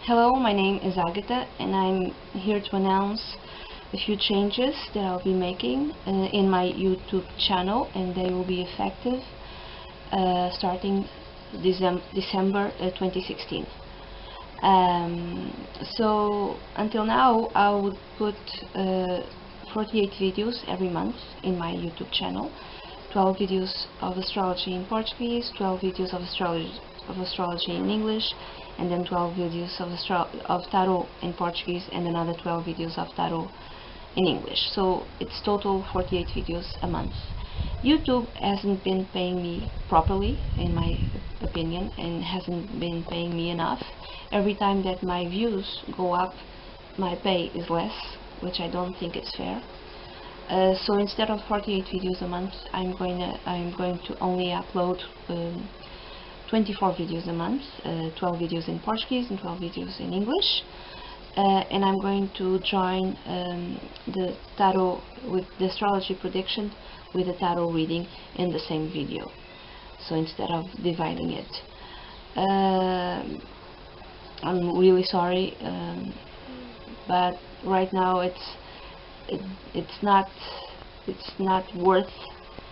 Hello, my name is Agata and I'm here to announce a few changes that I'll be making in my YouTube channel, and they will be effective starting December 2016. So until now I would put 48 videos every month in my YouTube channel, 12 videos of astrology in Portuguese, 12 videos of astrology in English, and then 12 videos of tarot in Portuguese, and another 12 videos of tarot in English. So it's total 48 videos a month. YouTube hasn't been paying me properly, in my opinion, and hasn't been paying me enough. Every time that my views go up, my pay is less, which I don't think is fair. So instead of 48 videos a month, I'm going to only upload 24 videos a month, 12 videos in Portuguese and 12 videos in English, and I'm going to join the tarot with the astrology prediction with the tarot reading in the same video. So instead of dividing it, I'm really sorry, but right now it's not worth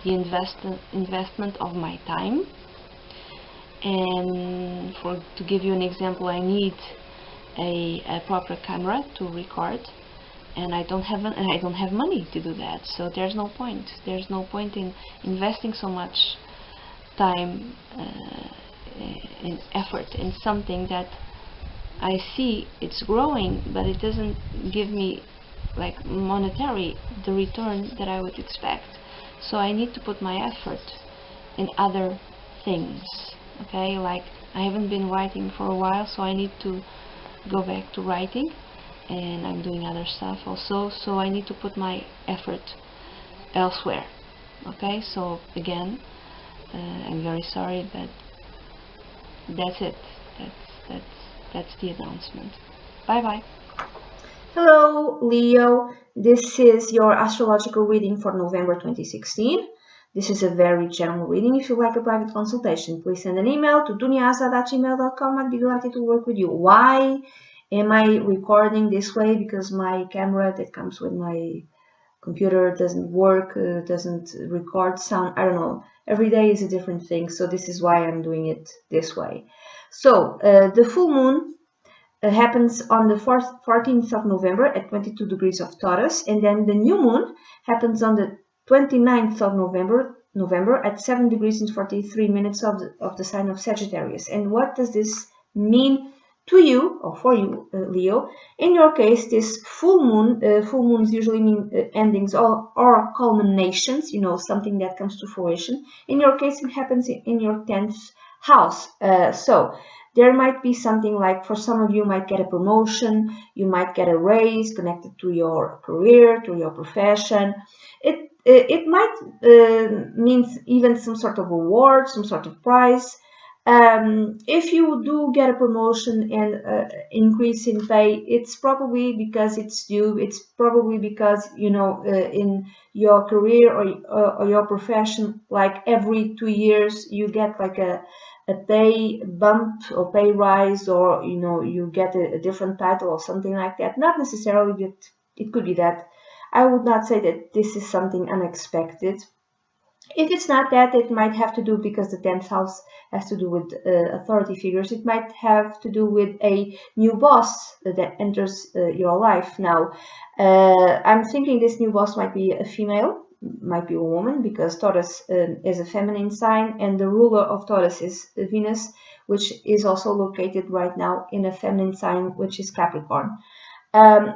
the investment of my time. And to give you an example, I need a proper camera to record, and I don't have money to do that. So there's no point in investing so much time and effort in something that I see it's growing, but it doesn't give me like monetary the return that I would expect. So I need to put my effort in other things. Okay, like I haven't been writing for a while, so I need to go back to writing, and I'm doing other stuff also, so I need to put my effort elsewhere. Okay, so again, I'm very sorry, but that's it. That's the announcement. Bye bye. Hello Leo, this is your astrological reading for November 2016. This is a very general reading. If you like a private consultation, please send an email to dunyazade@gmail.com. I'd be delighted to work with you. Why am I recording this way? Because my camera that comes with my computer doesn't work, doesn't record sound. I don't know. Every day is a different thing, so this is why I'm doing it this way. So the full moon happens on the 14th of November at 22 degrees of Taurus, and then the new moon happens on the 29th of November at 7 degrees and 43 minutes of the sign of Sagittarius. And what does this mean to you, or for you, Leo? In your case, this full moons usually mean endings or culminations, you know, something that comes to fruition. In your case, it happens in your 10th house. So there might be something like, for some of you might get a promotion, you might get a raise connected to your career, to your profession. It might mean even some sort of award, some sort of prize. If you do get a promotion and increase in pay, it's probably because it's due. It's probably because, you know, in your career or your profession, like every 2 years you get like a pay bump or pay rise, or, you know, you get a different title or something like that. Not necessarily, but it could be that. I would not say that this is something unexpected. If it's not that, it might have to do, because the 10th house has to do with authority figures. It might have to do with a new boss that enters your life. Now, I'm thinking this new boss might be a female, might be a woman, because Taurus is a feminine sign, and the ruler of Taurus is Venus, which is also located right now in a feminine sign, which is Capricorn.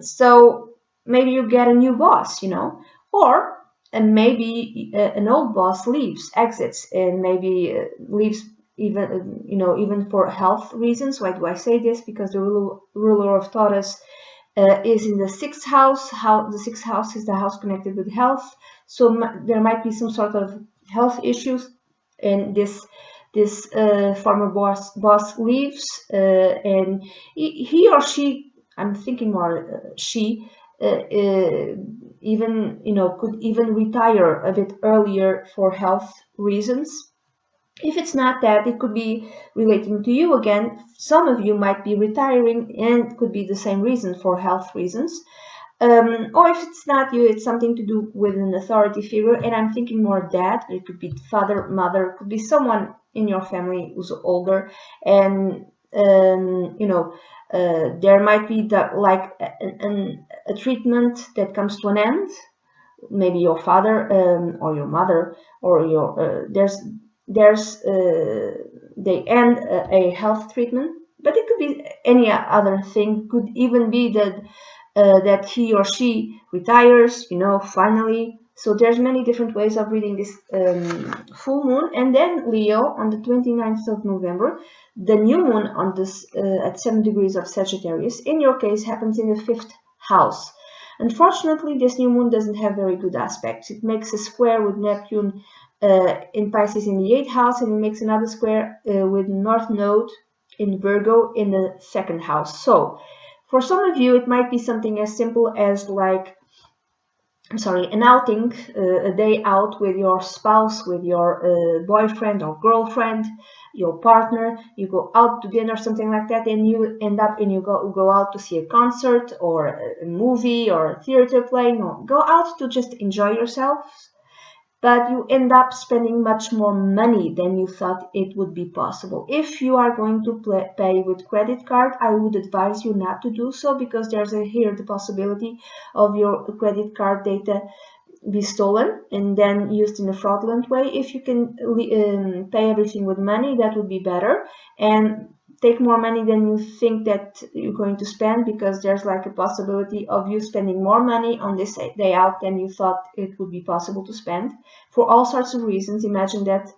So maybe you get a new boss, you know, or maybe an old boss exits, and maybe leaves even, you know, even for health reasons. Why do I say this? Because the ruler of Taurus is in the 6th house. The 6th house is the house connected with health, so there might be some sort of health issues, and this former boss leaves, and he or she, I'm thinking more she, even, you know, could even retire a bit earlier for health reasons. If it's not that, it could be relating to you again. Some of you might be retiring, and could be the same reason, for health reasons. Or if it's not you, it's something to do with an authority figure, and I'm thinking more dad. It could be father, mother, it could be someone in your family who's older, and you know, there might be like a treatment that comes to an end. Maybe your father or your mother or your they end a health treatment, but it could be any other thing. Could even be that he or she retires, finally. So there's many different ways of reading this full moon. And then Leo, on the 29th of November, the new moon on this at 7 degrees of Sagittarius, in your case, happens in the 5th house. Unfortunately, this new moon doesn't have very good aspects. It makes a square with Neptune in Pisces in the 8th house, and it makes another square with North Node in Virgo in the 2nd house. So for some of you, it might be something as simple as an outing, a day out with your spouse, with your boyfriend or girlfriend, your partner. You go out to dinner, something like that, and you end up and you go out to see a concert or a movie or a theater play. No, go out to just enjoy yourself, but you end up spending much more money than you thought it would be possible. If you are going to pay with credit card, I would advise you not to do so, because there's here the possibility of your credit card data be stolen and then used in a fraudulent way. If you can pay everything with money, that would be better, and take more money than you think that you're going to spend, because there's like a possibility of you spending more money on this day out than you thought it would be possible to spend, for all sorts of reasons. Imagine that,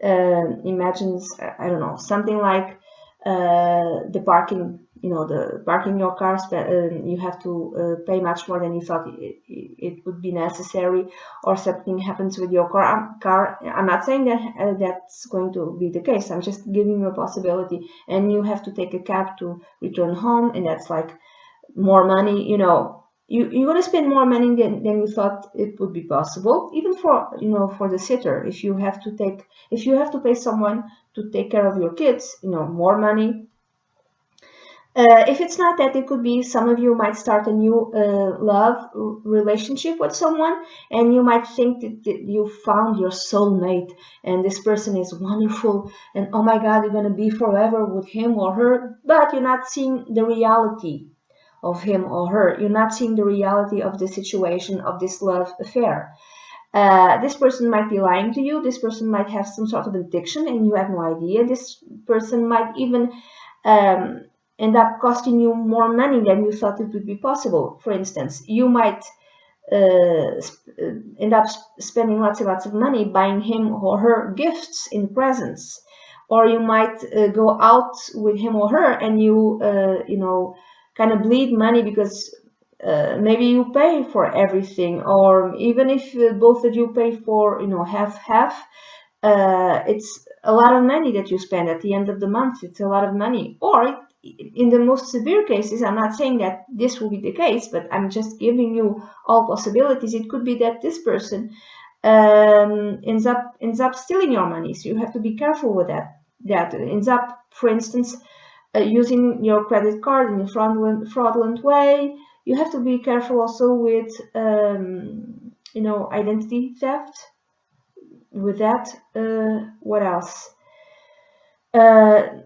I don't know, something like the parking, the parking your car, you have to pay much more than you thought it would be necessary, or something happens with your car. I'm not saying that that's going to be the case. I'm just giving you a possibility, and you have to take a cab to return home, and that's like more money. You're going to spend more money than you thought it would be possible, even for the sitter. If you have to pay someone to take care of your kids, more money. If it's not that, it could be some of you might start a new love relationship with someone, and you might think that you found your soulmate, and this person is wonderful, and oh my God, you're going to be forever with him or her, but you're not seeing the reality of him or her. You're not seeing the reality of the situation of this love affair. This person might be lying to you. This person might have some sort of addiction and you have no idea. This person might even end up costing you more money than you thought it would be possible. For instance, you might end up spending lots and lots of money buying him or her gifts in presents, or you might go out with him or her and you kind of bleed money, because maybe you pay for everything, or even if both of you pay for half, it's a lot of money that you spend at the end of the month. It's a lot of money. Or in the most severe cases, I'm not saying that this will be the case, but I'm just giving you all possibilities. It could be that this person ends up stealing your money, so you have to be careful with that. That ends up, for instance, using your credit card in a fraudulent way. You have to be careful also with identity theft. With that, what else?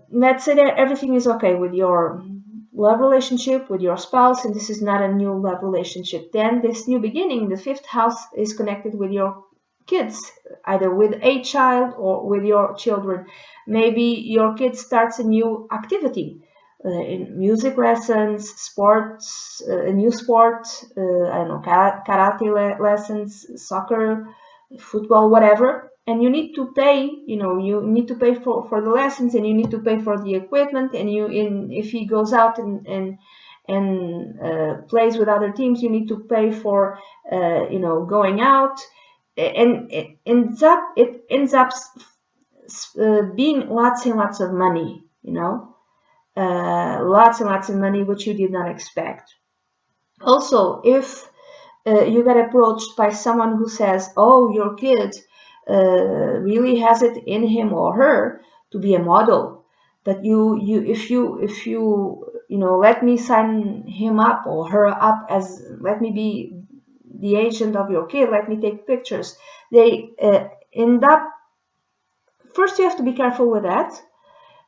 Let's say that everything is okay with your love relationship, with your spouse, and this is not a new love relationship. Then this new beginning, the 5th house, is connected with your kids, either with a child or with your children. Maybe your kid starts a new activity, in music lessons, sports, a new sport, I don't know, karate lessons, soccer, football, whatever. And you need to pay, you need to pay for the lessons, and you need to pay for the equipment. And if he goes out and plays with other teams, you need to pay for, going out. And it ends up being lots and lots of money, lots and lots of money, which you did not expect. Also, if you get approached by someone who says, oh, your kid really has it in him or her to be a model. But if you let me sign him up or her up as, let me be the agent of your kid, let me take pictures, they end up, first you have to be careful with that,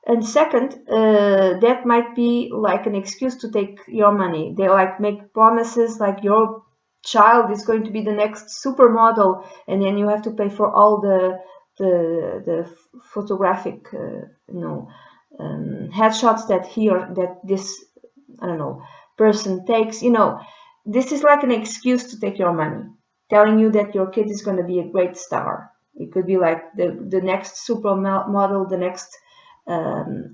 and second, that might be like an excuse to take your money. They like make promises like your child is going to be the next supermodel, and then you have to pay for all the photographic headshots that he or that this, I don't know, person takes. This is like an excuse to take your money, telling you that your kid is going to be a great star. It could be like the next supermodel, the next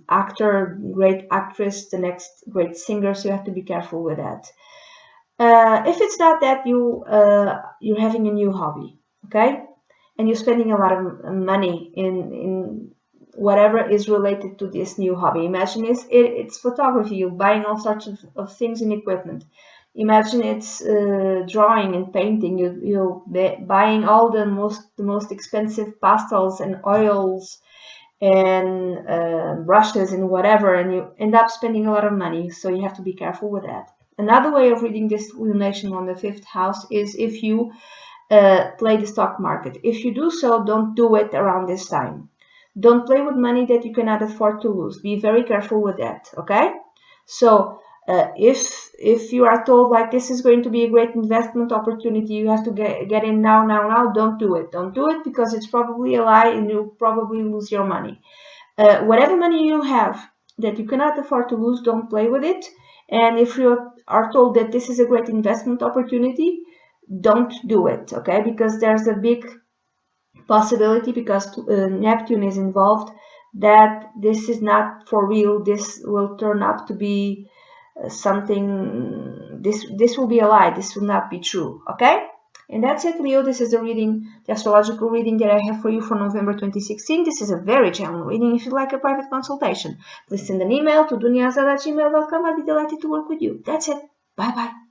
actor, great actress, the next great singer. So you have to be careful with that. If it's not that, you're having a new hobby, okay, and you're spending a lot of money in whatever is related to this new hobby. Imagine it's photography. You're buying all sorts of things and equipment. Imagine it's drawing and painting. You're buying all the most expensive pastels and oils and brushes and whatever, and you end up spending a lot of money. So you have to be careful with that. Another way of reading this lunation on the 5th house is if you play the stock market. If you do so, don't do it around this time. Don't play with money that you cannot afford to lose. Be very careful with that, okay? So if you are told like this is going to be a great investment opportunity, you have to get in now, don't do it. Don't do it, because it's probably a lie and you'll probably lose your money. Whatever money you have that you cannot afford to lose, don't play with it. And if you are told that this is a great investment opportunity, don't do it, okay? Because there's a big possibility, because Neptune is involved, that this is not for real. This will turn up to be something, this will be a lie. This will not be true, okay? And that's it, Leo. This is the reading, the astrological reading that I have for you for November 2016. This is a very general reading. If you'd like a private consultation, please send an email to dunyazade@gmail.com. I'd be delighted to work with you. That's it. Bye-bye.